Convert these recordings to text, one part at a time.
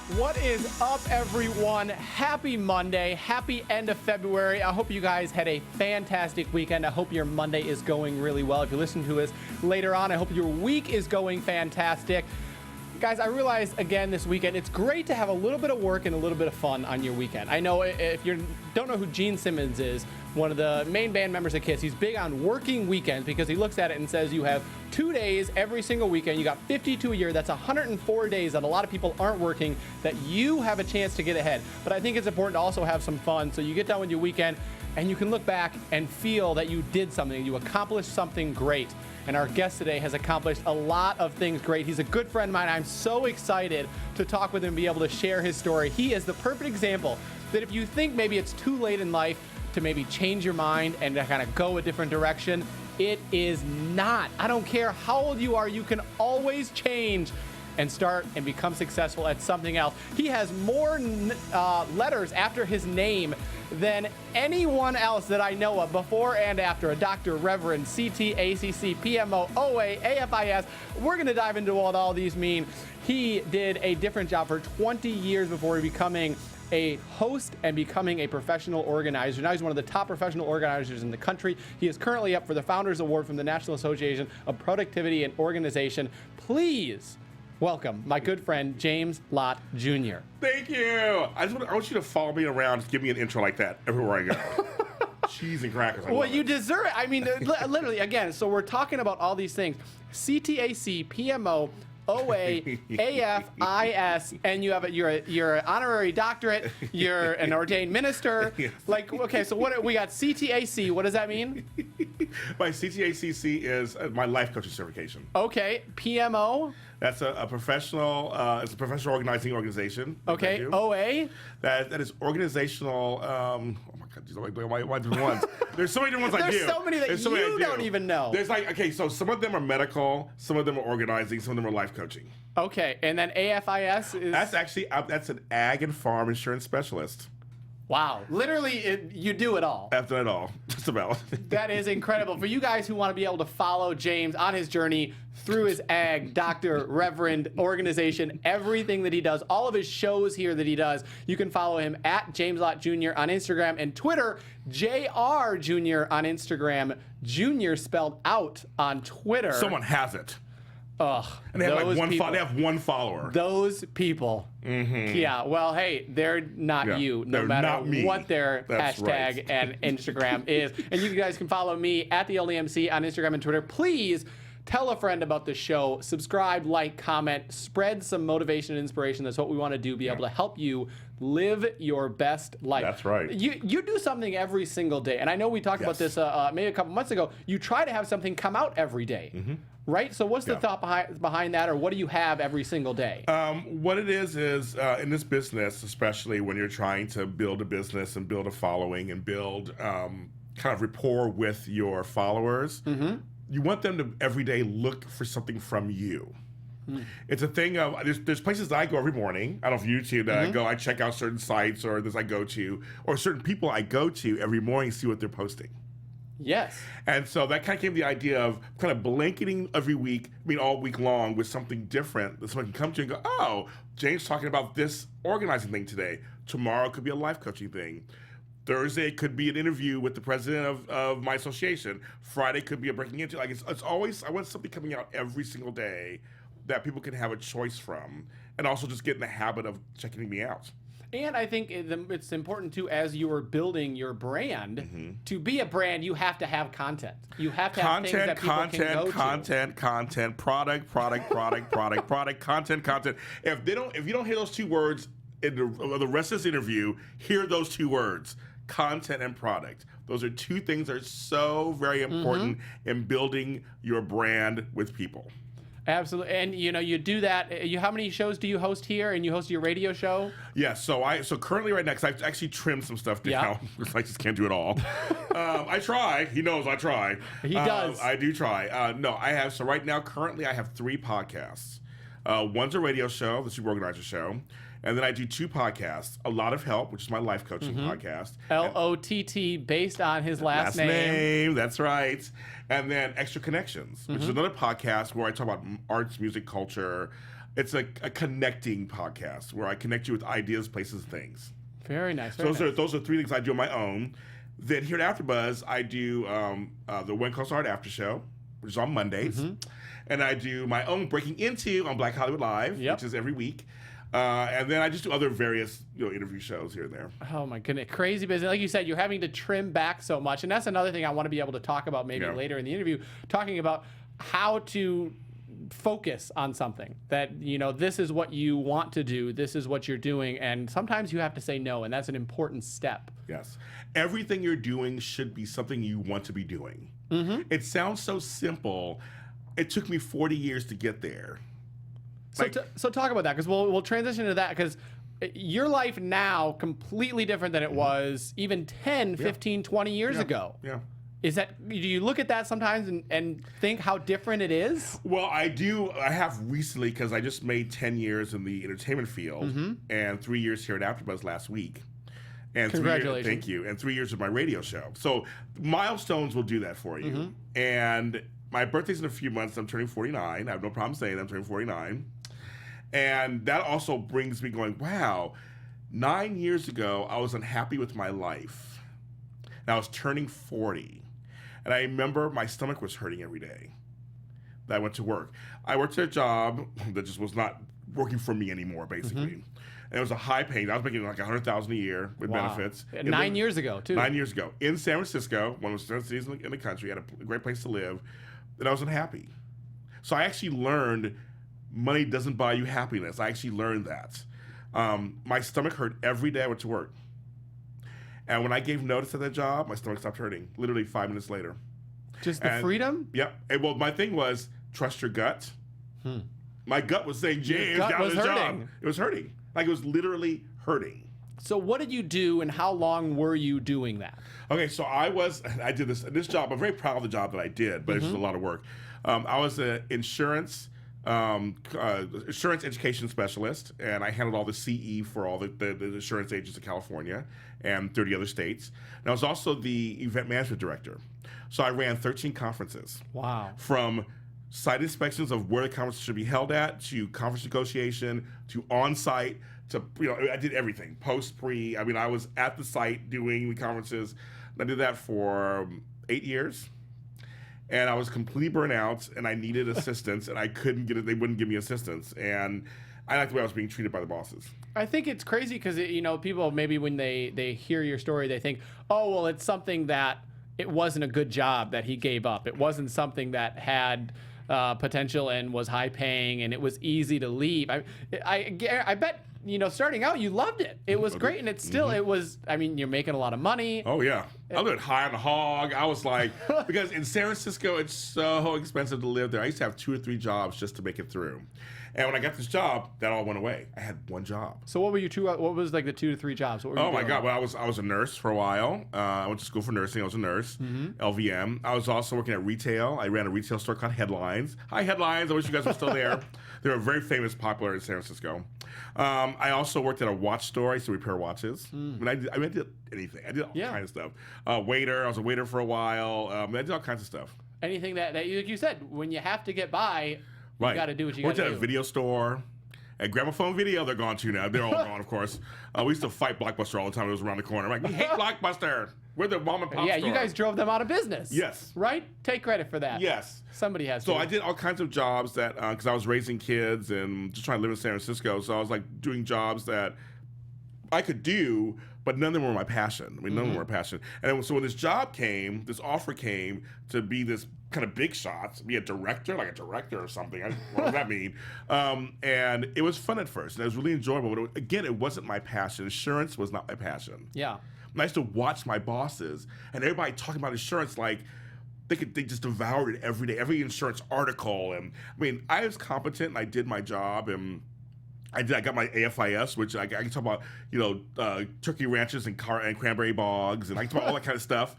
What is up, everyone? Happy Monday. Happy end of February. I hope you guys had a fantastic weekend. I hope your Monday is going really well. If you listen to us later on, I hope your week is going fantastic. Guys, I realized again this weekend, it's great to have a little bit of work and a little bit of fun on your weekend. I know if you don't know who Gene Simmons is, one of the main band members of KISS, he's big on working weekends because he looks at it and says you have 2 days every single weekend. You got 52 a year. That's 104 days that a lot of people aren't working that you have a chance to get ahead. But I think it's important to also have some fun. So you get done with your weekend and you can look back and feel that you did something. You accomplished something great. And our guest today has accomplished a lot of things great. He's a good friend of mine. I'm so excited to talk with him and be able to share his story. He is the perfect example that if you think maybe it's too late in life to maybe change your mind and to kind of go a different direction, it is not. I don't care how old you are, you can always change and start and become successful at something else. He has more letters after his name than anyone else that I know of before and after. A Dr. Reverend CTACC PMO OA AFIS. We're going to dive into what all these mean. He did a different job for 20 years before becoming a host and becoming a professional organizer. Now he's one of the top professional organizers in the country. He is currently up for the Founders Award from the National Association of Productivity and Organization. Please welcome my good friend, James Lott Jr. Thank you. I want you to follow me around. Just give me an intro like that everywhere I go. Cheese and crackers. Well, you deserve it. I mean, literally, again, so we're talking about all these things. CTACC PMO OA AFIS, and you're an honorary doctorate. You're an ordained minister. Yes. Like, okay, so what we got? CTAC. What does that mean? My CTACC is my life coaching certification. Okay, PMO. That's a professional. It's a professional organizing organization. Okay, OA. That is organizational. Oh my God, geez, why different ones? There's so many different ones I do. There's so many that you don't even know. There's like, okay, so some of them are medical, some of them are organizing, some of them are life coaching. Okay, and then AFIS is... That's actually, that's an ag and farm insurance specialist. Wow. Literally, you do it all. I've done it all, just about. That is incredible. For you guys who want to be able to follow James on his journey through his ag, Dr. Reverend organization, everything that he does, all of his shows here that he does, you can follow him at James Lott Jr. on Instagram and Twitter, JR Jr. on Instagram, Junior spelled out on Twitter. Someone has it. Ugh, and they have they have one follower. Those people. Mm-hmm. Yeah, well, hey, they're not you, no matter what their hashtag and Instagram is. And you guys can follow me at the LDMC on Instagram and Twitter. Please tell a friend about the show. Subscribe, like, comment, spread some motivation and inspiration. That's what we want to do, be able to help you live your best life. That's right. You do something every single day. And I know we talked about this maybe a couple months ago. You try to have something come out every day. Mm-hmm. Right? So what's the thought behind that, or what do you have every single day? What it is in this business, especially when you're trying to build a business and build a following and build kind of rapport with your followers, you want them to every day look for something from you. It's a thing of, there's places that I go every morning. I don't know if YouTube that I go, I check out certain sites or this I go to, or certain people I go to every morning, see what they're posting. Yes. And so that kind of came the idea of kind of blanketing every week, all week long with something different that someone can come to and go, oh, James talking about this organizing thing today. Tomorrow could be a life coaching thing. Thursday could be an interview with the president of my association. Friday could be a breaking into. Like it's always, I want something coming out every single day that people can have a choice from, and also just get in the habit of checking me out. And I think it's important, too, as you are building your brand, to be a brand, you have to have content. You have to have things that people can go to. Content, product, content. If you don't hear those two words in the rest of this interview, hear those two words, content and product. Those are two things that are so very important in building your brand with people. Absolutely, and you do that. How many shows do you host here? And you host your radio show? Yeah, so currently right now, because I've actually trimmed some stuff down because I just can't do it all. I try. He knows I try. He does. I do try. No, I have. So right now, currently, I have 3 podcasts. One's a radio show, the Super Organizer Show. And then I do 2 podcasts, A Lot of Help, which is my life coaching podcast. Lott, based on his last name. That's right. And then Extra Connections, which is another podcast where I talk about arts, music, culture, It's a connecting podcast where I connect you with ideas, places, things. Very nice. So those are three things I do on my own. Then here at AfterBuzz, I do the When Coast Art After Show, which is on Mondays. And I do my own Breaking Into on Black Hollywood Live, which is every week. And then I just do other various interview shows here and there. Oh my goodness, crazy business. Like you said, you're having to trim back so much. And that's another thing I want to be able to talk about maybe later in the interview, talking about how to focus on something that, this is what you want to do. This is what you're doing. And sometimes you have to say no. And that's an important step. Yes. Everything you're doing should be something you want to be doing. It sounds so simple. It took me 40 years to get there. So talk about that, because we'll transition to that, because your life now completely different than it was even 10, 15, 20 years ago. Yeah. Do you look at that sometimes and think how different it is? Well, I do. I have recently, because I just made 10 years in the entertainment field and 3 years here at AfterBuzz last week. And Congratulations. Thank you. And 3 years of my radio show. So milestones will do that for you. And my birthday's in a few months. I'm turning 49. I have no problem saying I'm turning 49. And that also brings me going, wow, 9 years ago, I was unhappy with my life. And I was turning 40. And I remember my stomach was hurting every day that I went to work. I worked at a job that just was not working for me anymore, basically. And it was a high paying. I was making like $100,000 a year with benefits. 9 years ago, too. 9 years ago. In San Francisco, one of the best cities in the country, had a great place to live. And I was unhappy. So I actually learned money doesn't buy you happiness. I actually learned that. My stomach hurt every day I went to work. And when I gave notice at that job, my stomach stopped hurting, literally 5 minutes later. Just the freedom? Yep. And, well, my thing was, trust your gut. My gut was saying, James, gut get out of was the hurting. job. It was hurting. Like, it was literally hurting. So what did you do, and how long were you doing that? Okay, so I did this job. I'm very proud of the job that I did, but it's just a lot of work. I was an insurance education specialist, and I handled all the CE for all the insurance agents in California and 30 other states. And I was also the event management director. So I ran 13 conferences. Wow. From site inspections of where the conference should be held at, to conference negotiation, to on-site, to, I did everything. Post, pre. I mean, I was at the site doing the conferences. I did that for 8 years. And I was completely burnt out, and I needed assistance, and I couldn't get it. They wouldn't give me assistance. And I liked the way I was being treated by the bosses. I think it's crazy because, people maybe when they hear your story, they think, oh, well, it's something that it wasn't a good job that he gave up. It wasn't something that had potential and was high paying, and it was easy to leave. I bet, starting out, you loved it. It was great, and it's still, it was, you're making a lot of money. Oh, yeah. I lived high on the hog. I was like, because in San Francisco, it's so expensive to live there. I used to have 2 or 3 jobs just to make it through. And when I got this job, that all went away. I had one job. So what was like the 2 to 3 jobs? What were you doing? My God. Well, I was a nurse for a while. I went to school for nursing. I was a nurse, LVM. I was also working at retail. I ran a retail store called Headlines. Hi, Headlines. I wish you guys were still there. They were very famous, popular in San Francisco. I also worked at a watch store. I used to repair watches. I did anything. I did all kinds of stuff. Waiter. I was a waiter for a while. I did all kinds of stuff. Anything that like you said, when you have to get by, you got to do what you got to do. Worked at a video store. At Gramophone Video, they're gone too now. They're all gone, of course. We used to fight Blockbuster all the time. It was around the corner. I'm like, we hate Blockbuster. We're the mom and pop store. Yeah, you guys drove them out of business. Yes. Right? Take credit for that. Yes. Somebody has to. So I did all kinds of jobs that, because I was raising kids and just trying to live in San Francisco. So I was like doing jobs that I could do, but none of them were my passion. None of them were my passion. And so when this offer came to be this kind of big shots, be a director or something. What does that mean? And it was fun at first, and it was really enjoyable. But again, it wasn't my passion. Insurance was not my passion. Yeah. And I used to watch my bosses and everybody talking about insurance like they just devoured it every day, every insurance article. And I was competent and I did my job, and I got my AFIS, which I can talk about, turkey ranches and cranberry bogs, and I can talk about all that kind of stuff.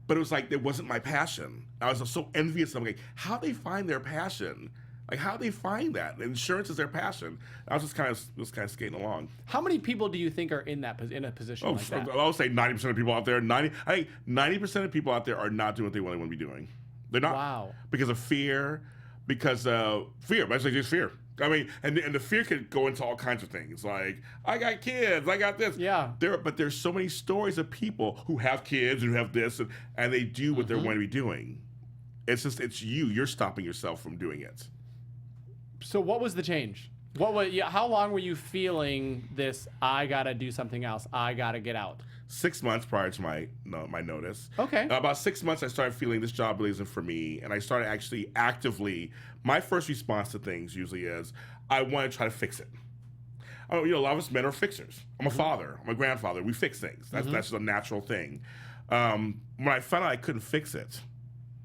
But it was like, it wasn't my passion. I was so envious. I'm like, how they find their passion? Like, how they find that? Insurance is their passion. I was just kind of skating along. How many people do you think are in a position like that? I would say 90% of people out there. I think 90% of people out there are not doing what they want to be doing. They're not. Wow. Because of fear. Basically just fear. I mean, and the fear could go into all kinds of things, like, I got kids, I got this. Yeah. But there's so many stories of people who have kids and who have this, and they do what they're going to be doing. It's you're stopping yourself from doing it. So what was the change? How long were you feeling this, I got to do something else, I got to get out? 6 months prior to my notice. Okay. About 6 months, I started feeling this job really isn't for me, and I started actually actively. My first response to things usually is, I want to try to fix it. A lot of us men are fixers. I'm a father. I'm a grandfather. We fix things. That's just a natural thing. When I found out I couldn't fix it,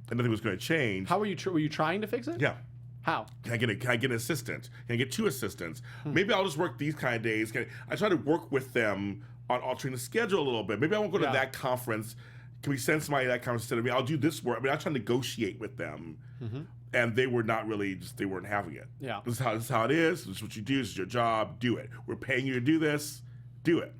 and nothing was going to change. How were you? Were you trying to fix it? Yeah. How? Can I get an assistant? Can I get 2 assistants? Maybe I'll just work these kind of days. I try to work with them on altering the schedule a little bit. Maybe I won't go to that conference. Can we send somebody to that conference instead of me? I'll do this work. I mean, I try to negotiate with them. And they were not really, they weren't having it. Yeah. This is how it is. This is what you do. This is your job. Do it. We're paying you to do this. Do it.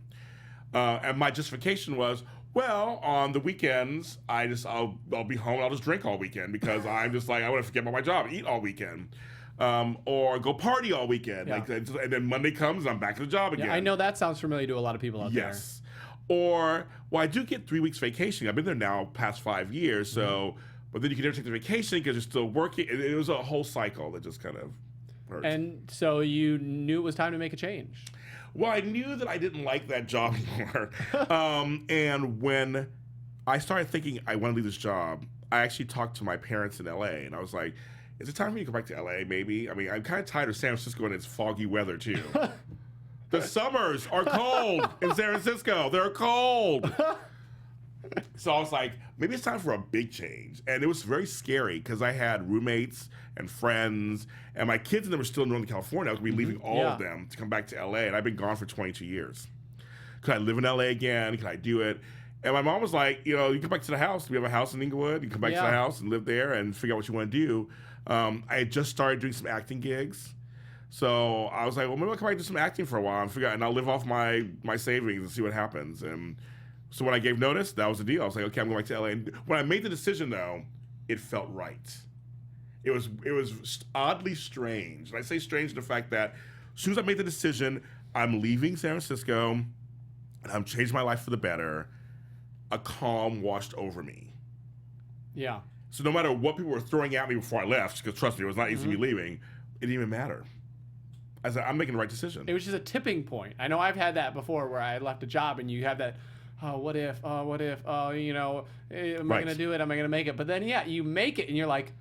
And my justification was, well, on the weekends, I'll be home. I'll just drink all weekend because I'm just like, I want to forget about my job, eat all weekend. Or go party all weekend. Yeah. And then Monday comes, I'm back to the job again. Yeah, I know that sounds familiar to a lot of people out there. Yes. Or, well, I do get 3 weeks vacation. I've been there now past 5 years, so, but then you can never take the vacation because you're still working. It was a whole cycle that just kind of hurt. And so you knew it was time to make a change. Well, I knew that I didn't like that job anymore. And when I started thinking I want to leave this job, I actually talked to my parents in LA, and I was like, is it time for me to go back to LA, maybe? I mean, I'm kind of tired of San Francisco and its foggy weather, too. The summers are cold in San Francisco. They're cold. So I was like, maybe it's time for a big change. And it was very scary because I had roommates and friends, and my kids and them were still in Northern California. I was going to be leaving all of them to come back to LA, and I've been gone for 22 years. Could I live in LA again? Could I do it? And my mom was like, you come back to the house. We have a house in Inglewood. You come back to the house and live there and figure out what you want to do. I had just started doing some acting gigs. So I was like, well, maybe I'll come back and do some acting for a while and I'll live off my savings and see what happens. And so when I gave notice, that was the deal. I was like, okay, I'm going back to LA. And when I made the decision, though, it felt right. It was oddly strange. And I say strange in the fact that as soon as I made the decision, I'm leaving San Francisco and I'm changing my life for the better, a calm washed over me. Yeah. So no matter what people were throwing at me before I left, because trust me, it was not easy to be leaving, it didn't even matter. I said, I'm making the right decision. It was just a tipping point. I know I've had that before where I left a job and you have that, what if, am I going to do it? Am I going to make it? But then, you make it and you're like,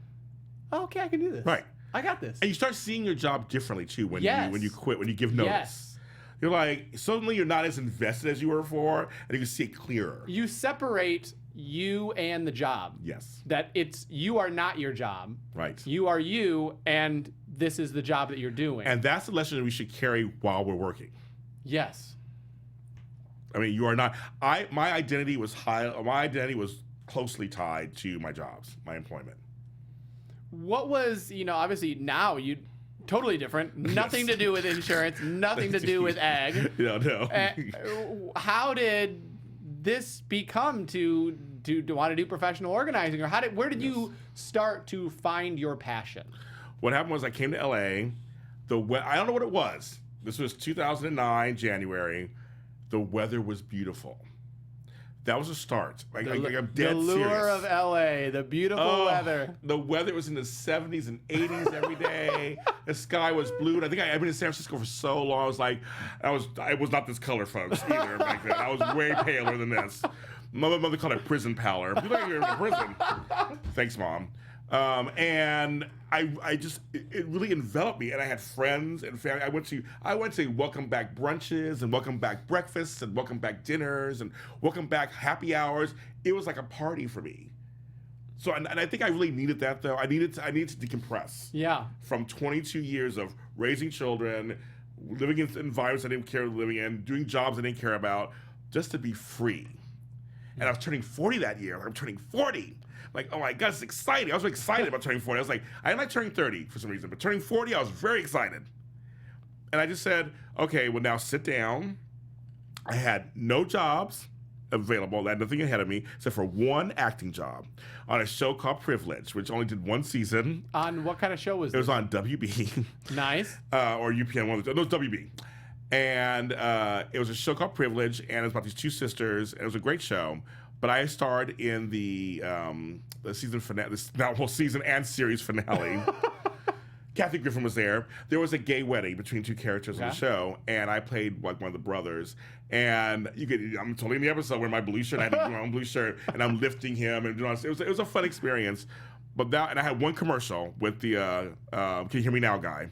oh, okay, I can do this. Right. I got this. And you start seeing your job differently, too, when you quit, when you give notice. Yes. You're like, suddenly you're not as invested as you were before, and you can see it clearer. You separate you and the job. Yes. That you are not your job. Right. You are you, and this is the job that you're doing. And that's the lesson that we should carry while we're working. Yes. I mean, you are not. My identity was closely tied to my jobs, my employment. What was, obviously now you totally different, nothing to do with insurance, nothing to do with ag. No. How did this become to want to do professional organizing, or where did you start to find your passion? What happened was I came to LA. I don't know what it was. This was 2009, January. The weather was beautiful. That was a start. I'm dead the lure serious. of LA, the beautiful weather. The weather was in the 70s and 80s every day. The sky was blue. I think I've been in San Francisco for so long. I was not this color, folks, either back then. I was way paler than this. My mother called it prison pallor. You look like you're in prison. Thanks, Mom. And it really enveloped me, and I had friends and family. I went to welcome back brunches and welcome back breakfasts and welcome back dinners and welcome back happy hours. It was like a party for me. So, and I think I really needed that, though. I needed to decompress. Yeah. From 22 years of raising children, living in environments I didn't care living in, doing jobs I didn't care about, just to be free. And I was turning 40 that year. I'm turning 40. Like, oh my God, it's exciting. I was excited about turning 40. I was like, I didn't like turning 30 for some reason, but turning 40, I was very excited. And I just said, okay, well now sit down. I had no jobs, available. I had nothing ahead of me except for one acting job on a show called Privilege, which only did one season. On what kind of show was It this? was on WB. Nice. Or UPN. No, it was WB. And it was a show called Privilege, and it was about these two sisters, and it was a great show. But I starred in the season finale, that whole season and series finale. Kathy Griffin was there. There was a gay wedding between two characters on the show, and I played like one of the brothers. And I'm totally in the episode wearing my blue shirt. I had my own blue shirt, and I'm lifting him, and it was a fun experience. But and I had one commercial with the Can You Hear Me Now guy.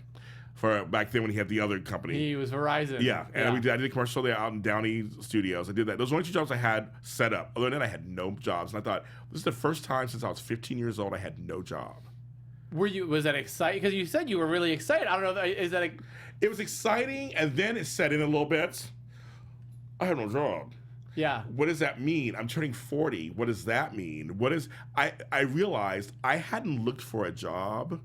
For back then when he had the other company. He was Verizon. Yeah, and I did a commercial there out in Downey Studios. I did that. Those were only two jobs I had set up. Other than that, I had no jobs. And I thought, this is the first time since I was 15 years old I had no job. Was that exciting? Because you said you were really excited. I don't know, It was exciting, and then it set in a little bit. I have no job. Yeah. What does that mean? I'm turning 40. What does that mean? I realized I hadn't looked for a job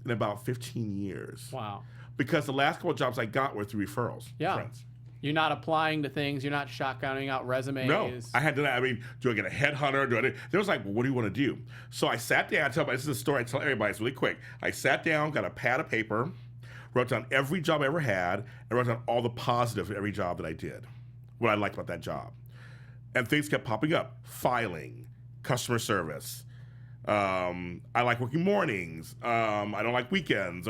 in about 15 years. Wow. Because the last couple of jobs I got were through referrals. Yeah. Friends. You're not applying to things. You're not shotgunning out resumes. No, I had to. I mean, do I get a headhunter? There was like, well, what do you want to do? So I sat down. This is a story I tell everybody. It's really quick. I sat down, got a pad of paper, wrote down every job I ever had, and wrote down all the positives of every job that I did, what I liked about that job. And things kept popping up. Filing, customer service. I like working mornings. I don't like weekends.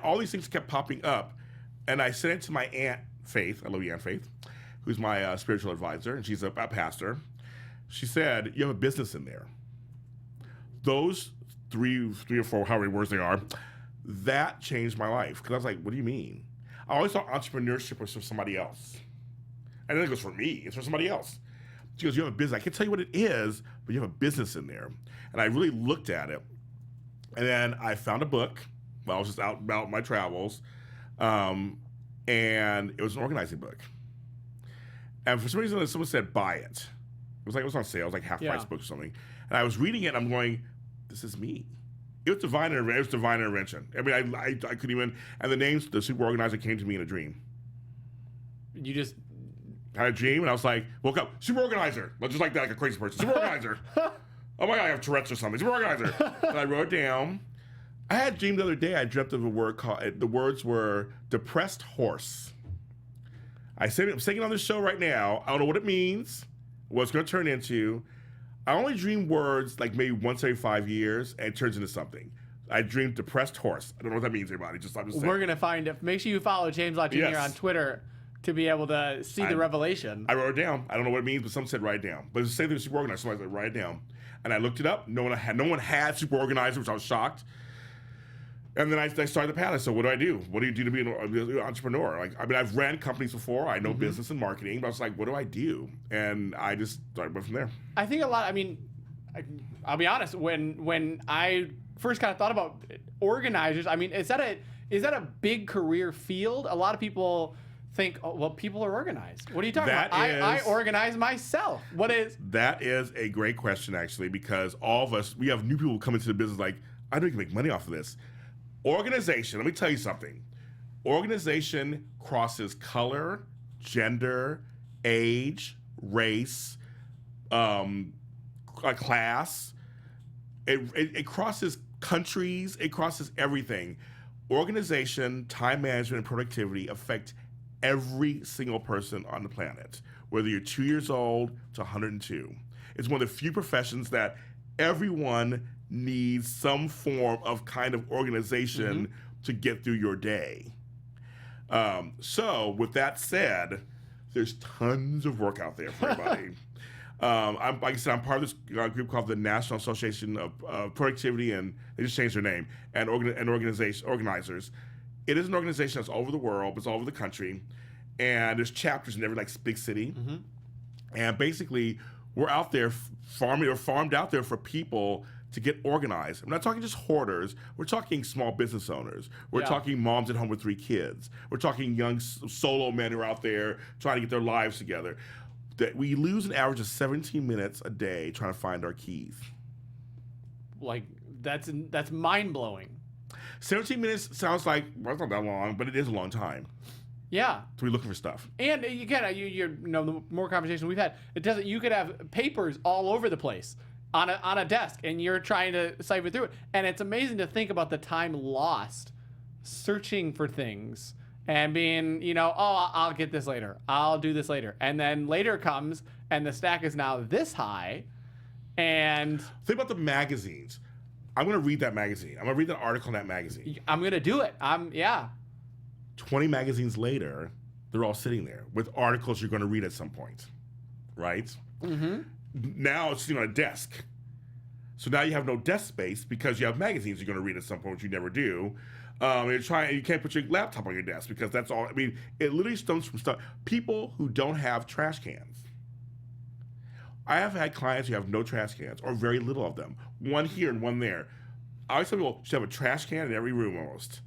All these things kept popping up. And I sent it to my Aunt Faith. I love you, Aunt Faith, who's my spiritual advisor, and she's a pastor. She said, you have a business in there. Those three or four, however many words they are, that changed my life. Because I was like, what do you mean? I always thought entrepreneurship was for somebody else. And then it goes for me. It's for somebody else. She goes, you have a business. I can't tell you what it is, but you have a business in there. And I really looked at it. And then I found a book while I was just out about my travels. And it was an organizing book. And for some reason, someone said, buy it. It was on sale. It was like half-price book or something. And I was reading it, and I'm going, this is me. It was divine intervention. I mean, I couldn't even, and the names, the super organizer came to me in a dream. You just... I had a dream, and I was like, woke up, super organizer. Just like that, like a crazy person. Super organizer. Oh my God, I have Tourette's or something. Super organizer. And I wrote it down. I had a dream the other day. I dreamt of a word called, the words were depressed horse. I'm singing on this show right now. I don't know what it means, what it's going to turn into. I only dream words like maybe once every 5 years, and it turns into something. I dreamed depressed horse. I don't know what that means, everybody. I'm just saying. We're going to find it. Make sure you follow James Lott Jr. on Twitter to be able to see the revelation. I wrote it down. I don't know what it means, but someone said write it down. But it's the same thing with super organizer. Somebody said write it down. And I looked it up. No one had super organizer, which I was shocked. And then I started the path. I said, what do I do? What do you do to be an entrepreneur? I've ran companies before. I know business and marketing. But I was like, what do I do? And I just went from there. I think a lot, I'll be honest, when I first kind of thought about organizers, is that a big career field? A lot of people think, oh, well, people are organized. What are you talking about? I organize myself. That is a great question, actually, because all of us, we have new people come into the business like, I know you can make money off of this. Organization, let me tell you something. Organization crosses color, gender, age, race, class. It crosses countries. It crosses everything. Organization, time management, and productivity affect every single person on the planet, whether you're 2 years old to 102. It's one of the few professions that everyone needs some form of kind of organization to get through your day. So with that said, there's tons of work out there for everybody. Like I said, I'm part of this group called the National Association of Productivity, and they just changed their name, and organizers. It is an organization that's all over the world, it's all over the country, and there's chapters in every big city. And basically, we're out there farmed out there for people to get organized. I'm not talking just hoarders. We're talking small business owners. We're talking moms at home with 3 kids. We're talking young solo men who are out there trying to get their lives together. That we lose an average of 17 minutes a day trying to find our keys. That's mind blowing. 17 minutes sounds like, well, it's not that long, but it is a long time. Yeah. to be looking for stuff. And again, you know, the more conversation we've had, it doesn't. You could have papers all over the place on a desk, and you're trying to cipher through it. And it's amazing to think about the time lost searching for things and being, you know, oh, I'll get this later. I'll do this later. And then later comes, and the stack is now this high. And think about the magazines. I'm going to read that magazine. I'm going to read that article in that magazine. I'm going to do it. 20 magazines later, they're all sitting there with articles you're going to read at some point, right? Mm-hmm. Now it's sitting on a desk. So now you have no desk space because you have magazines you're going to read at some point, which you never do. You can't put your laptop on your desk because that's all. I mean, it literally stems from stuff. People who don't have trash cans. I have had clients who have no trash cans or very little of them. One here and one there. I always tell people you should have a trash can in every room almost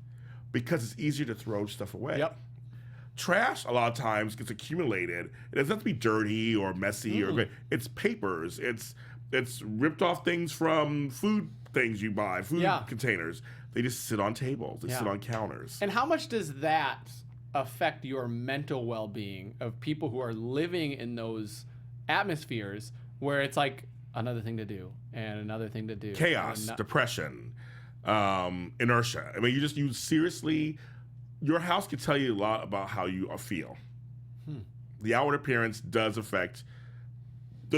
because it's easier to throw stuff away. Yep. Trash a lot of times gets accumulated. It doesn't have to be dirty or messy or it's papers. It's ripped off things from food things you buy, food containers. They just sit on tables. They sit on counters. And how much does that affect your mental well-being of people who are living in those atmospheres where it's like another thing to do and another thing to do? Chaos, depression, inertia. I mean, you seriously, your house can tell you a lot about how you feel. The outward appearance does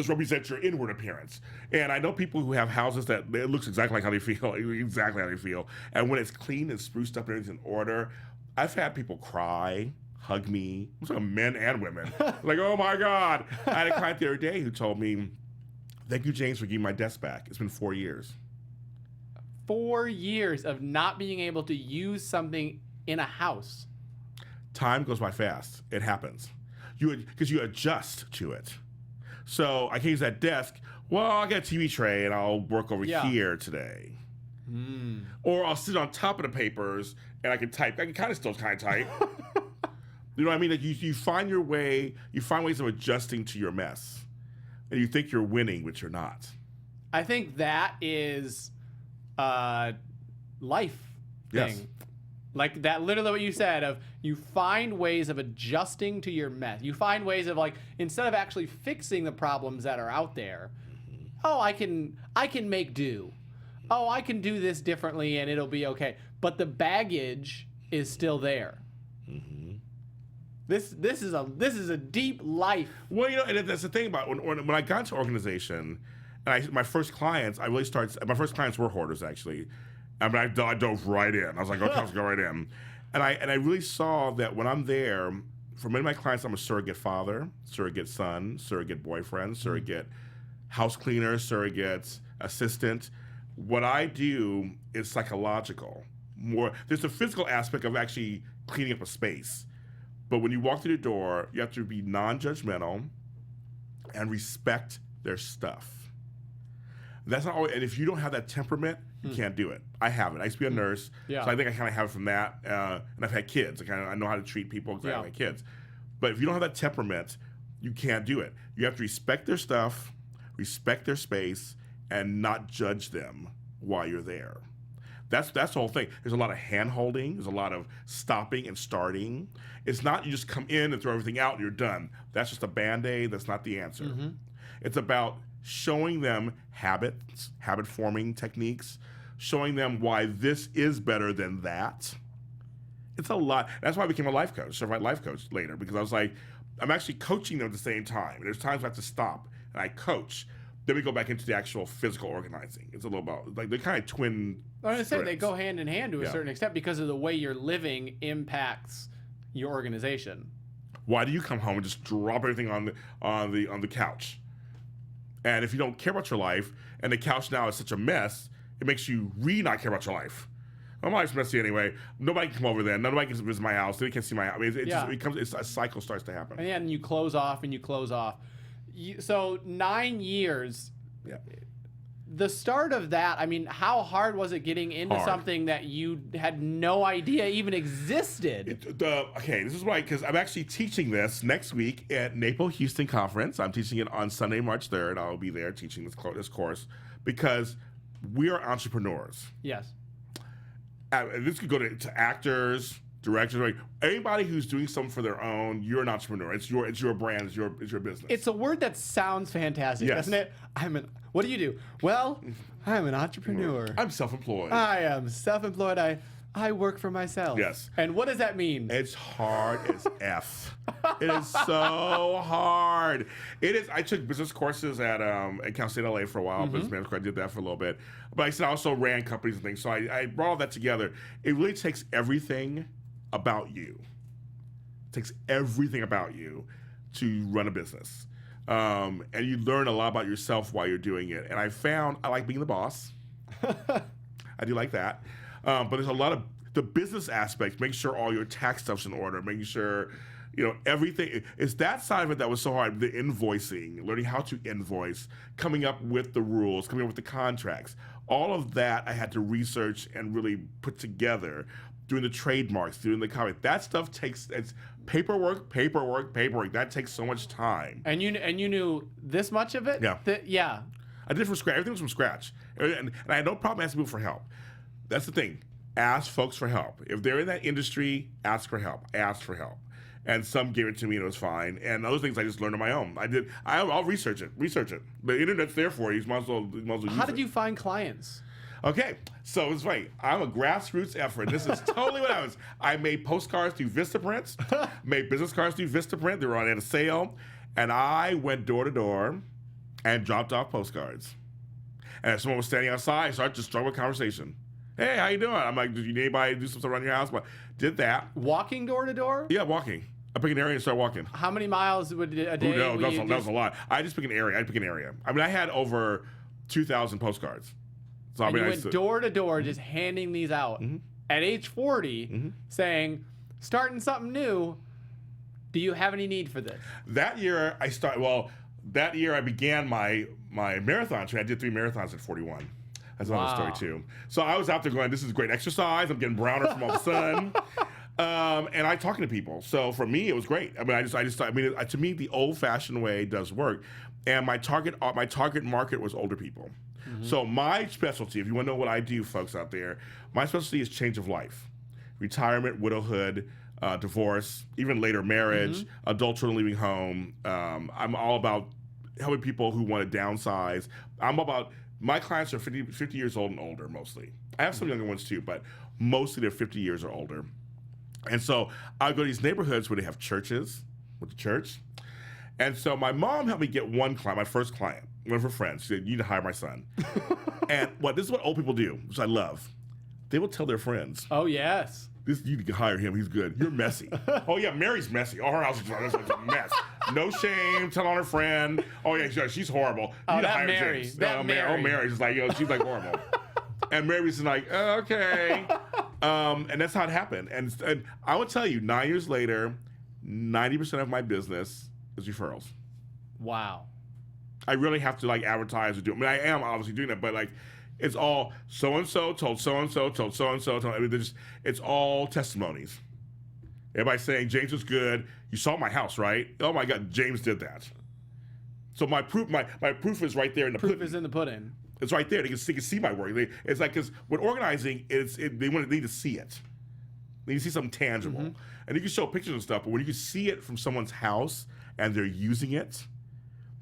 represent your inward appearance. And I know people who have houses that it looks exactly like how they feel, exactly how they feel. And when it's clean and spruced up and everything's in order, I've had people cry, hug me. I'm talking men and women. Like, oh my God. I had a client the other day who told me, thank you, James, for giving my desk back. It's been 4 years. 4 years of not being able to use something in a house. Time goes by fast. It happens. Because you adjust to it. So I can use that desk. Well, I'll get a TV tray and I'll work over here today. Or I'll sit on top of the papers and I can type. I can kind of still type. You know what I mean? Like you find your way. You find ways of adjusting to your mess, and you think you're winning, but you're not. I think that is life thing. Yes. Like that, literally what you said of you find ways of adjusting to your mess. You find ways of like, instead of actually fixing the problems that are out there, oh, I can make do. Oh, I can do this differently and it'll be okay. But the baggage is still there. This is a deep life. Well, you know, and that's the thing about when I got into organization, and my first clients, my first clients were hoarders actually. I mean, I dove right in. I was like, okay, let's go right in. And I really saw that when I'm there, for many of my clients, I'm a surrogate father, surrogate son, surrogate boyfriend, surrogate house cleaner, surrogate assistant. What I do is psychological. There's a physical aspect of actually cleaning up a space. But when you walk through the door, you have to be non-judgmental and respect their stuff. That's not always, and if you don't have that temperament, you can't do it. I have it. I used to be a nurse, so I think I kind of have it from that. And I've had kids. I know how to treat people because I have my kids. But if you don't have that temperament, you can't do it. You have to respect their stuff, respect their space, and not judge them while you're there. That's the whole thing. There's a lot of hand-holding. There's a lot of stopping and starting. It's not you just come in and throw everything out and you're done. That's just a Band-Aid. That's not the answer. It's about showing them habits, habit-forming techniques, showing them why this is better than that. It's a lot. That's why I became a life coach, certified life coach later, because I was like, I'm actually coaching them at the same time. And there's times I have to stop and I coach. Then we go back into the actual physical organizing. It's a little about, like, they're kind of twin. I was saying they go hand in hand to a certain extent because of the way you're living impacts your organization. Why do you come home and just drop everything on the couch? And if you don't care about your life, and the couch now is such a mess, it makes you really not care about your life. My life's messy anyway. Nobody can come over there. Nobody can visit my house. They can't see my house. I mean, a cycle starts to happen. And then you close off and you close off. So 9 years. Yeah. The start of that, I mean, how hard was it getting into something that you had no idea even existed? Okay, this is why, because I'm actually teaching this next week at NAPO Houston Conference. I'm teaching it on Sunday, March 3rd. I'll be there teaching this course because we are entrepreneurs. Yes. This could go to actors, directors, right? Anybody who's doing something for their own, you're an entrepreneur. It's your brand, it's your business. It's a word that sounds fantastic, Yes. doesn't it? What do you do? Well, I'm an entrepreneur. I'm self-employed. I am self-employed. I work for myself. Yes. And what does that mean? It's hard as F. It is so hard. It is. I took business courses at Cal State LA for a while. Business management. I did that for a little bit. But I also ran companies and things. So I brought all that together. It really takes everything about you. It takes everything about you to run a business. And you learn a lot about yourself while you're doing it. And I found I like being the boss. I do like that. But there's a lot of the business aspects, making sure all your tax stuff's in order, making sure, everything. It's that side of it that was so hard. The invoicing, learning how to invoice, coming up with the rules, coming up with the contracts. All of that I had to research and really put together, doing the trademarks, doing the copy. That stuff it's paperwork. That takes so much time. And you knew this much of it? Yeah. Yeah. I did it from scratch. Everything was from scratch. And I had no problem asking people for help. That's the thing. Ask folks for help. If they're in that industry, ask for help. Ask for help. And some gave it to me and it was fine. And other things I just learned on my own. I'll research it. The internet's there for you. You might as well use it. How did you find clients? Okay, so it's funny. I'm a grassroots effort. This is totally what I was. I made postcards through Vistaprints, made business cards through Vistaprint. They were on at a sale. And I went door to door and dropped off postcards. And if someone was standing outside, I started to start with conversation. Hey, how you doing? I'm like, did you need anybody to do some stuff around your house? But did that. Walking door to door? Yeah, walking. I pick an area and start walking. How many miles would a day? No, that was a lot. I just pick an area. I mean, I had over 2,000 postcards. So and you went door to door just handing these out at age 40, saying, starting something new, do you have any need for this? That year, I began my marathon training. I did 3 marathons at 41. That's another story, too. So I was out there going, this is great exercise. I'm getting browner from all the sun. And I talking to people. So for me, it was great. I mean, to me, the old-fashioned way does work. And my target market was older people. So my specialty, if you want to know what I do, folks out there, my specialty is change of life. Retirement, widowhood, divorce, even later marriage, adult children leaving home. I'm all about helping people who want to downsize. My clients are 50 years old and older, mostly. I have some younger ones too, but mostly they're 50 years or older. And so I go to these neighborhoods where they have churches, with the church. And so my mom helped me get one client, my first client, one of her friends. She said, you need to hire my son. And this is what old people do, which I love. They will tell their friends. Oh, yes. You can hire him. He's good. You're messy. Oh, yeah, Mary's messy. Oh, her house is a mess. No shame. Tell on her friend. Oh, yeah, she's horrible. You need to hire Mary. James. Mary. Mary's like, she's like horrible. And Mary's like, okay. And that's how it happened. And I will tell you, 9 years later, 90% of my business is referrals. Wow. I really have to advertise or do. I mean, I am obviously doing that, but it's all so and so told so and so told so and so. I mean, it's all testimonies. Everybody saying James was good. You saw my house, right? Oh my God, James did that. So my proof is right there in the pudding. Proof is in the pudding. It's right there. They can see my work. It's like, because with organizing, they need to see it. They need to see something tangible. And you can show pictures and stuff, but when you can see it from someone's house and they're using it,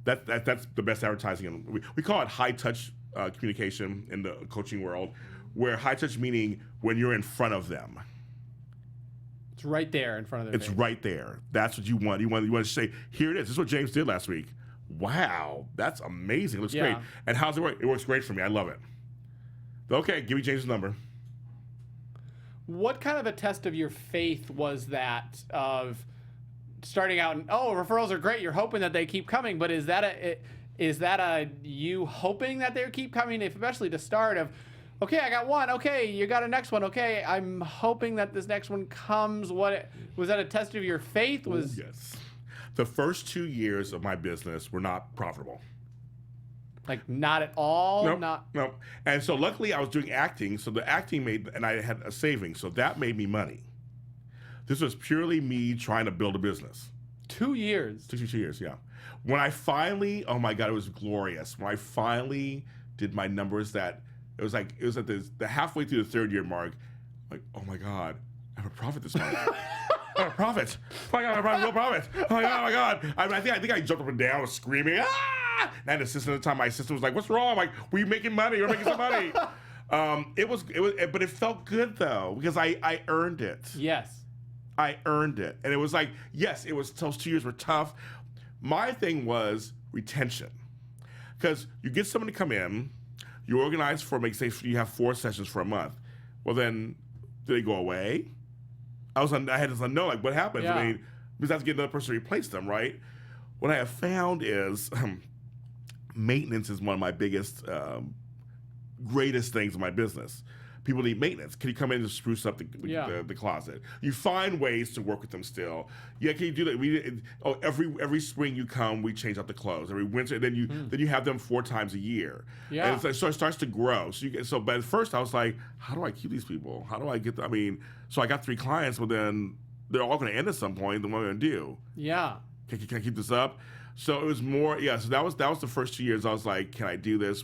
that's the best advertising. We call it high touch communication in the coaching world, where high touch meaning when you're in front of them. It's right there in front of them. It's right there. That's what you want. You want to say, here it is. This is what James did last week. Wow, that's amazing. It looks great. And how's it work? It works great for me. I love it. Okay, give me James' number. What kind of a test of your faith was that, of starting out and, referrals are great, you're hoping that they keep coming, but is that a you hoping that they keep coming, especially to start of, okay, I got one, okay, you got a next one, okay, I'm hoping that this next one comes. Was that a test of your faith? Yes. The first 2 years of my business were not profitable. Not at all? Nope. And so luckily I was doing acting, so the acting and I had a savings, so that made me money. This was purely me trying to build a business. 2 years? 2 years, yeah. When I finally, oh my God, it was glorious. When I finally did my numbers, it was at the halfway through the 3rd year mark, oh my God, I have a profit this month. I have a profit. Oh my God, I have a real profit. Oh my God, oh my God. I think I jumped up and down, was screaming. Ah! And I had an assistant at the time. My assistant was like, "What's wrong?" I'm like, "Were you making money? You're making some money." It was, but it felt good though because I earned it. Yes. I earned it, and it was like, yes, it was. Those 2 years were tough. My thing was retention, because you get someone to come in, you organize for, say you have 4 sessions for a month. Well, then do they go away? I had this unknown, like what happens? Yeah. I mean, because I have to get another person to replace them, right? What I have found is maintenance is one of my biggest, greatest things in my business. People need maintenance. Can you come in and spruce up the closet? You find ways to work with them still. Yeah, can you do that? Every spring you come, we change out the clothes. Every winter, then you have them 4 times a year. Yeah. And so it starts to grow. But at first I was like, how do I keep these people? How do I get? So I got 3 clients, but then they're all going to end at some point. Then what am I going to do? Yeah. Can I keep this up? So it was more. Yeah. So that was the first 2 years. I was like, can I do this?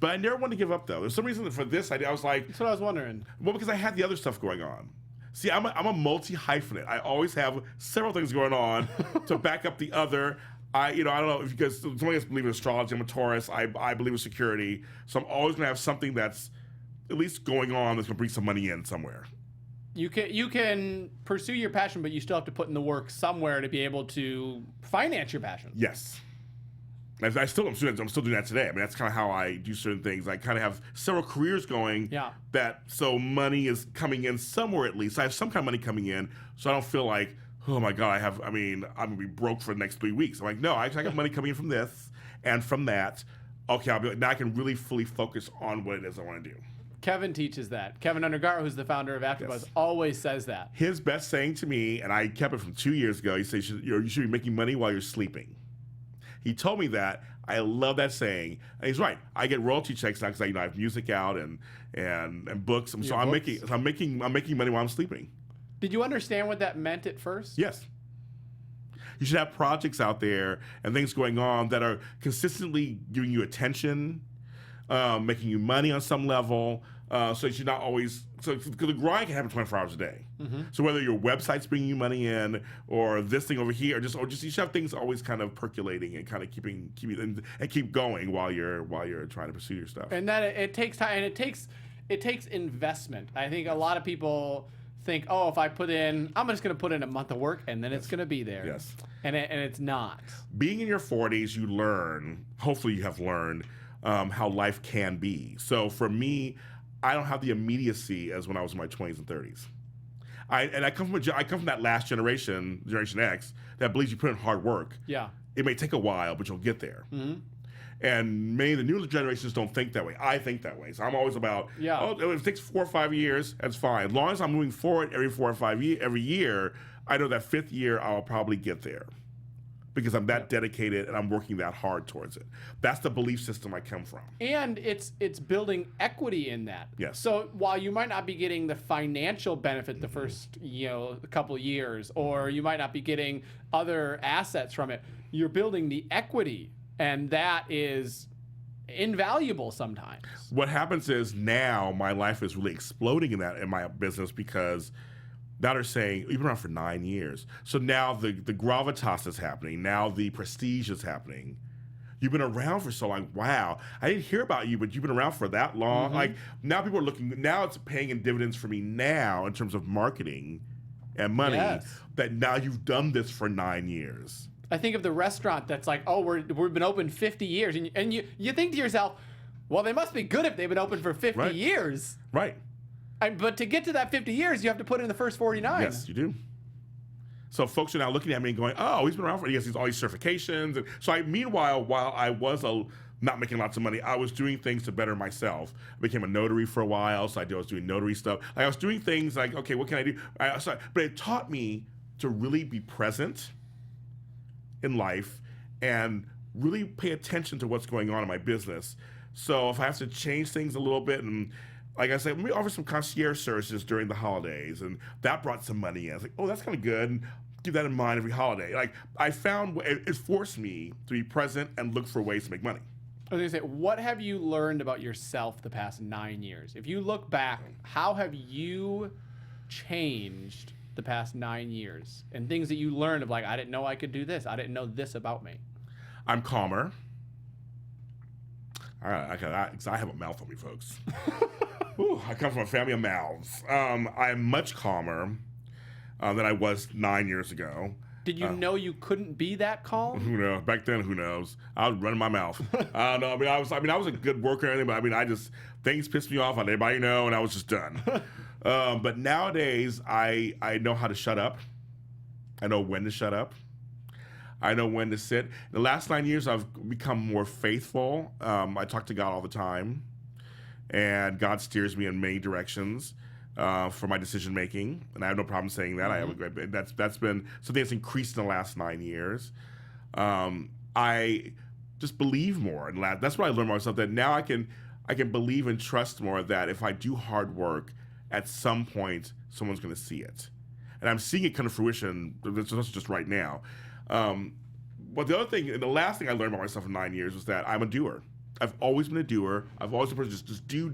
But I never wanted to give up, though. There's some reason for this idea. I was like... That's what I was wondering. Well, because I had the other stuff going on. See, I'm a multi-hyphenate. I always have several things going on to back up the other. I don't know if because some of us believe in astrology. I'm a Taurus. I believe in security. So I'm always going to have something that's at least going on that's going to bring some money in somewhere. You can pursue your passion, but you still have to put in the work somewhere to be able to finance your passion. Yes. I'm still doing that today. I mean, that's kind of how I do certain things. I kind of have several careers going. Yeah. So money is coming in somewhere at least. I have some kind of money coming in, so I don't feel like, oh my God, I'm gonna be broke for the next 3 weeks. I'm like, no, I got money coming in from this and from that. Okay, now I can really fully focus on what it is I want to do. Kevin teaches that. Kevin Undergaro, who's the founder of AfterBuzz, Yes. always says that. His best saying to me, and I kept it from 2 years ago, he says, you should be making money while you're sleeping. He told me that. I love that saying. And he's right. I get royalty checks now because I have music out and books. So I'm making money while I'm sleeping. Did you understand what that meant at first? Yes. You should have projects out there and things going on that are consistently giving you attention, making you money on some level. So you should not always. So because the grind can happen 24 hours a day. Mm-hmm. So whether your website's bringing you money in, or this thing over here, or just you should have things always kind of percolating and kind of keep going while you're trying to pursue your stuff. And that it takes time, and it takes investment. I think a lot of people think, oh, if I'm just going to put in a month of work and then it's going to be there. Yes. And it's not. Being in your 40s, you learn. Hopefully, you have learned how life can be. So for me, I don't have the immediacy as when I was in my 20s and 30s. I come from that last Generation X, that believes you put in hard work. Yeah. It may take a while, but you'll get there. Mm-hmm. And many of the newer generations don't think that way. I think that way. So I'm always about, if it takes 4 or 5 years, that's fine. As long as I'm moving forward every 4 or 5 years, every year, I know that 5th year I'll probably get there. Because I'm that dedicated and I'm working that hard towards it. That's the belief system I come from. And it's building equity in that. Yes. So while you might not be getting the financial benefit the first couple of years, or you might not be getting other assets from it, you're building the equity, and that is invaluable sometimes. What happens is now my life is really exploding in my business because now they're saying, you've been around for 9 years. So now the gravitas is happening. Now the prestige is happening. You've been around for so long. Wow. I didn't hear about you, but you've been around for that long. Mm-hmm. Like now people are looking, now it's paying in dividends for me now in terms of marketing and money. Yes. That now you've done this for 9 years. I think of the restaurant that's like, oh, we've been open 50 years. And you think to yourself, well, they must be good if they've been open for 50 years. Right. But to get to that 50 years, you have to put in the first 49. Yes, you do. So folks are now looking at me and going, oh, he's been around he has all these certifications. And so meanwhile, while I was not making lots of money, I was doing things to better myself. I became a notary for a while, so I was doing notary stuff. I was doing things like, okay, what can I do? But it taught me to really be present in life and really pay attention to what's going on in my business. So if I have to change things a little bit, and like I said, let me offer some concierge services during the holidays, and that brought some money in. I was like, oh, that's kind of good, and keep that in mind every holiday. Like I found it forced me to be present and look for ways to make money. I was gonna say, what have you learned about yourself the past 9 years? If you look back, how have you changed the past 9 years, and things that you learned of, like, I didn't know I could do this. I didn't know this about me. I'm calmer. All right, because I have a mouth on me, folks. Ooh, I come from a family of mouths. I'm much calmer than I was 9 years ago. Did you know you couldn't be that calm? Who knows? Back then, who knows? I was running my mouth. I don't know. I was a good worker and everything, but things pissed me off. I let everybody know, and I was just done. But nowadays, I know how to shut up. I know when to shut up. I know when to sit. In the last 9 years, I've become more faithful. I talk to God all the time, and God steers me in many directions for my decision making, and I have no problem saying that. Mm-hmm. That's been something that's increased in the last 9 years. I just believe more, and that's what I learned myself. That now I can believe and trust more that if I do hard work, at some point someone's going to see it, and I'm seeing it come to fruition. That's just right now. But the other thing, and the last thing I learned about myself in 9 years was that I'm a doer. I've always been a doer. I've always been a person just do.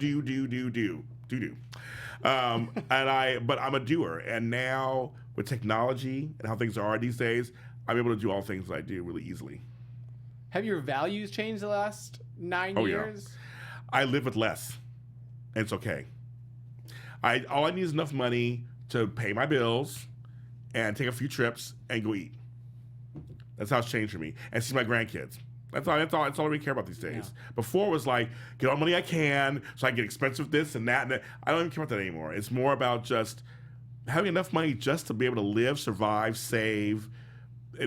But I'm a doer. And now with technology and how things are these days, I'm able to do all things that I do really easily. Have your values changed the last 9 years? Yeah. I live with less, and it's okay. All I need is enough money to pay my bills and take a few trips and go eat. That's how it's changed for me. And see my grandkids. That's all I really care about these days. Yeah. Before it was like, get all the money I can so I can get expensive this and that. And that. I don't even care about that anymore. It's more about just having enough money just to be able to live, survive, save,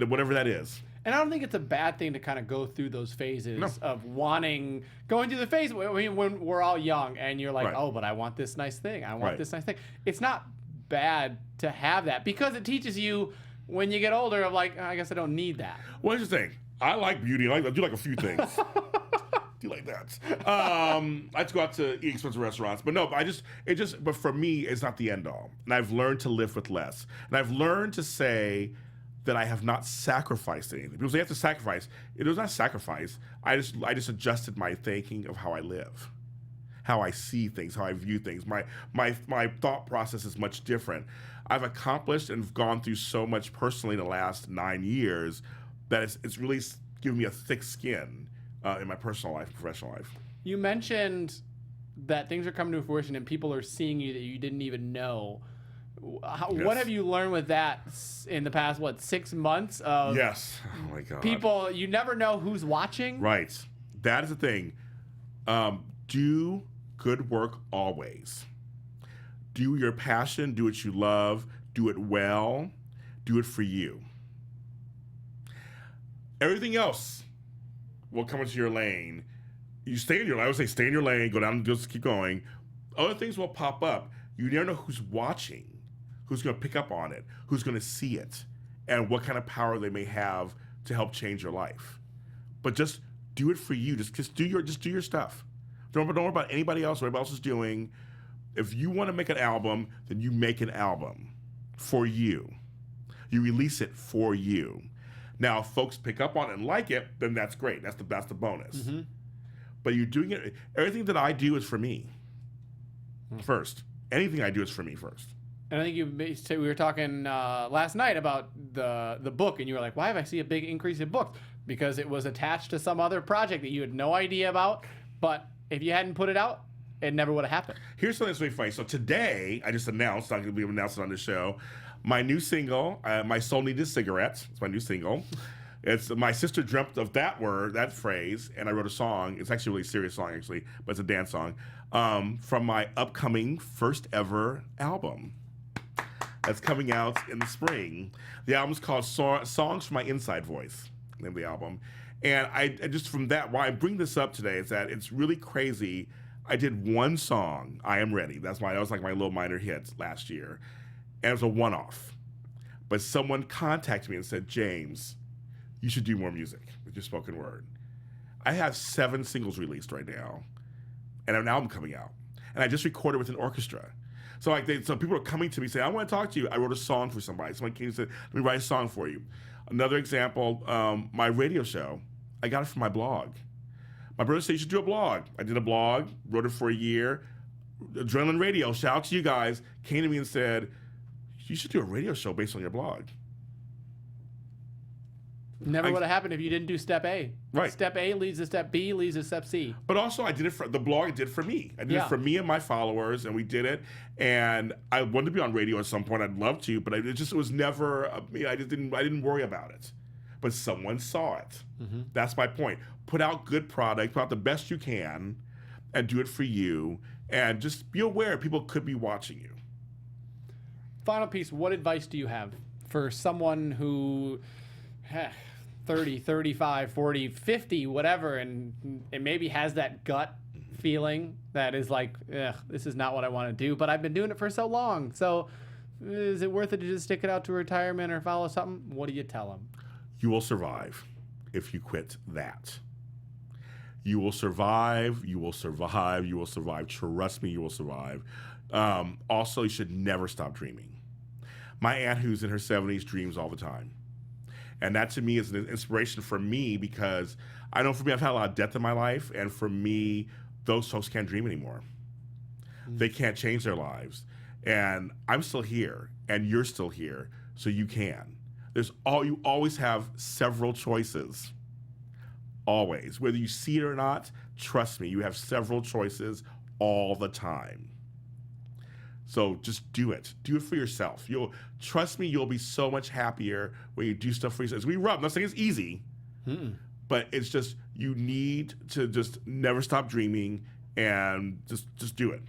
whatever that is. And I don't think it's a bad thing to kind of go through those phases of going through the phase. I mean, when we're all young and you're like, oh, but I want this nice thing. I want this nice thing. It's not bad to have that because it teaches you when you get older of like, I guess I don't need that. Well, here's the thing. I like beauty. I do like a few things. Do like that. I like to go out to eat expensive restaurants, but no. But for me, it's not the end all. And I've learned to live with less. And I've learned to say that I have not sacrificed anything. People say you have to sacrifice. It was not sacrifice. I just adjusted my thinking of how I live, how I see things, how I view things. My thought process is much different. I've accomplished and gone through so much personally in the last 9 years that it's really given me a thick skin in my personal life, professional life. You mentioned that things are coming to fruition and people are seeing you that you didn't even know. What have you learned with that in the past, 6 months of Yes. Oh my God. People, you never know who's watching. Right. That is the thing. Do good work always. Do your passion, do what you love, do it well, do it for you. Everything else will come into your lane. You stay in your lane. I would say stay in your lane, go down and just keep going. Other things will pop up. You never know who's watching, who's going to pick up on it, who's going to see it, and what kind of power they may have to help change your life. But just do it for you. Just do your stuff. Don't worry about anybody else, what anybody else is doing. If you want to make an album, then you make an album for you. You release it for you. Now, if folks pick up on it and like it, then that's great. That's the bonus. Mm-hmm. But you're doing it. Everything that I do is for me first. Anything I do is for me first. And I think we were talking last night about the book, and you were like, why have I seen a big increase in books? Because it was attached to some other project that you had no idea about. But if you hadn't put it out, it never would have happened. Here's something that's really funny. So today, I just announced, I'm going to be announcing on the show, my new single, My Soul Needed Cigarettes. It's my new single. It's my sister dreamt of that phrase, and I wrote a song. It's actually a really serious song, actually, but it's a dance song, from my upcoming first ever album that's coming out in the spring. The album's called Songs from My Inside Voice, the name of the album. And I just from that, why I bring this up today is that it's really crazy. I did one song, I Am Ready. That was like my little minor hit last year. And it was a one-off. But someone contacted me and said, James, you should do more music with your spoken word. I have 7 singles released right now, and an album coming out. And I just recorded with an orchestra. So people are coming to me saying, I want to talk to you. I wrote a song for somebody. Someone came and said, let me write a song for you. Another example, my radio show, I got it from my blog. My brother said, you should do a blog. I did a blog, wrote it for a year. Adrenaline Radio, shout out to you guys, came to me and said, you should do a radio show based on your blog. Never would have happened if you didn't do step A. Right. Step A leads to step B, leads to step C. But also, I did it for the blog. I did it for me. I did it for me and my followers, and we did it. And I wanted to be on radio at some point. I'd love to, but it was never. I didn't worry about it. But someone saw it. Mm-hmm. That's my point. Put out good product. Put out the best you can, and do it for you. And just be aware people could be watching you. Final piece. What advice do you have for someone who? 30, 35, 40, 50, whatever, and it maybe has that gut feeling that is like, this is not what I want to do, but I've been doing it for so long. So is it worth it to just stick it out to retirement or follow something? What do you tell them? You will survive if you quit that. You will survive. You will survive. You will survive. Trust me, you will survive. Also, you should never stop dreaming. My aunt, who's in her 70s, dreams all the time. And that, to me, is an inspiration for me because I know for me, I've had a lot of death in my life. And for me, those folks can't dream anymore. Mm-hmm. They can't change their lives. And I'm still here, and you're still here, so you can. You always have several choices. Always. Whether you see it or not, trust me, you have several choices all the time. So just do it. Do it for yourself. Trust me, you'll be so much happier when you do stuff for yourself. I'm not saying it's easy, but it's just you need to just never stop dreaming and just do it.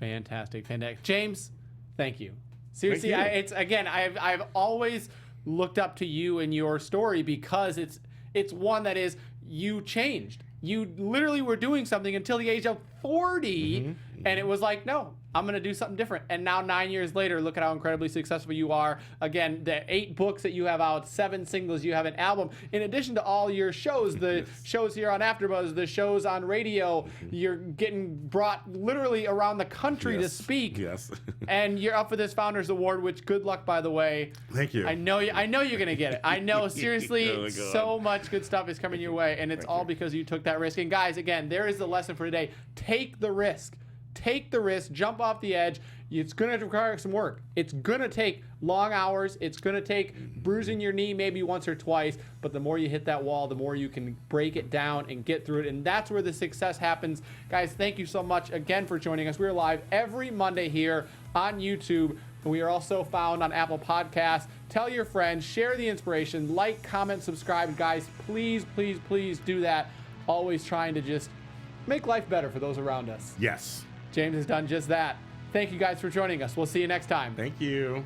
Fantastic. James, thank you. Seriously, thank you. I've always looked up to you and your story because it's one that is you changed. You literally were doing something until the age of 40, and it was like, no, I'm going to do something different. And now 9 years later, look at how incredibly successful you are. Again, the 8 books that you have out, 7 singles, you have an album. In addition to all your shows, the shows here on AfterBuzz, the shows on radio, you're getting brought literally around the country to speak. Yes. And you're up for this Founders Award, which good luck, by the way. Thank you. I know you're going to get it. I know, seriously, so much good stuff is coming your way, and it's all because you took that risk. And guys, again, there is the lesson for today. Take the risk. Take the risk. Jump off the edge. It's going to require some work. It's going to take long hours. It's going to take bruising your knee maybe once or twice. But the more you hit that wall, the more you can break it down and get through it. And that's where the success happens. Guys, thank you so much again for joining us. We're live every Monday here on YouTube. We are also found on Apple Podcasts. Tell your friends. Share the inspiration. Like, comment, subscribe. Guys, please, please, please do that. Always trying to just make life better for those around us. Yes. James has done just that. Thank you guys for joining us. We'll see you next time. Thank you.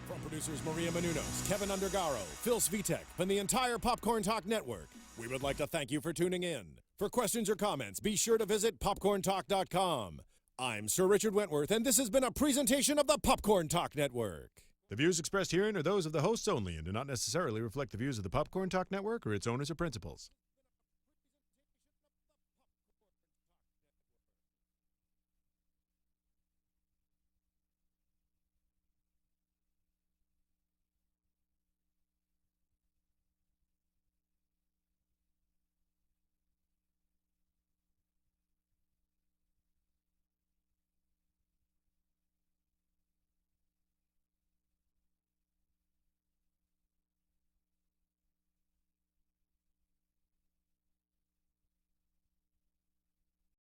From producers Maria Menounos, Kevin Undergaro, Phil Svitek, and the entire Popcorn Talk Network, we would like to thank you for tuning in. For questions or comments, be sure to visit popcorntalk.com. I'm Sir Richard Wentworth, and this has been a presentation of the Popcorn Talk Network. The views expressed herein are those of the hosts only and do not necessarily reflect the views of the Popcorn Talk Network or its owners or principals.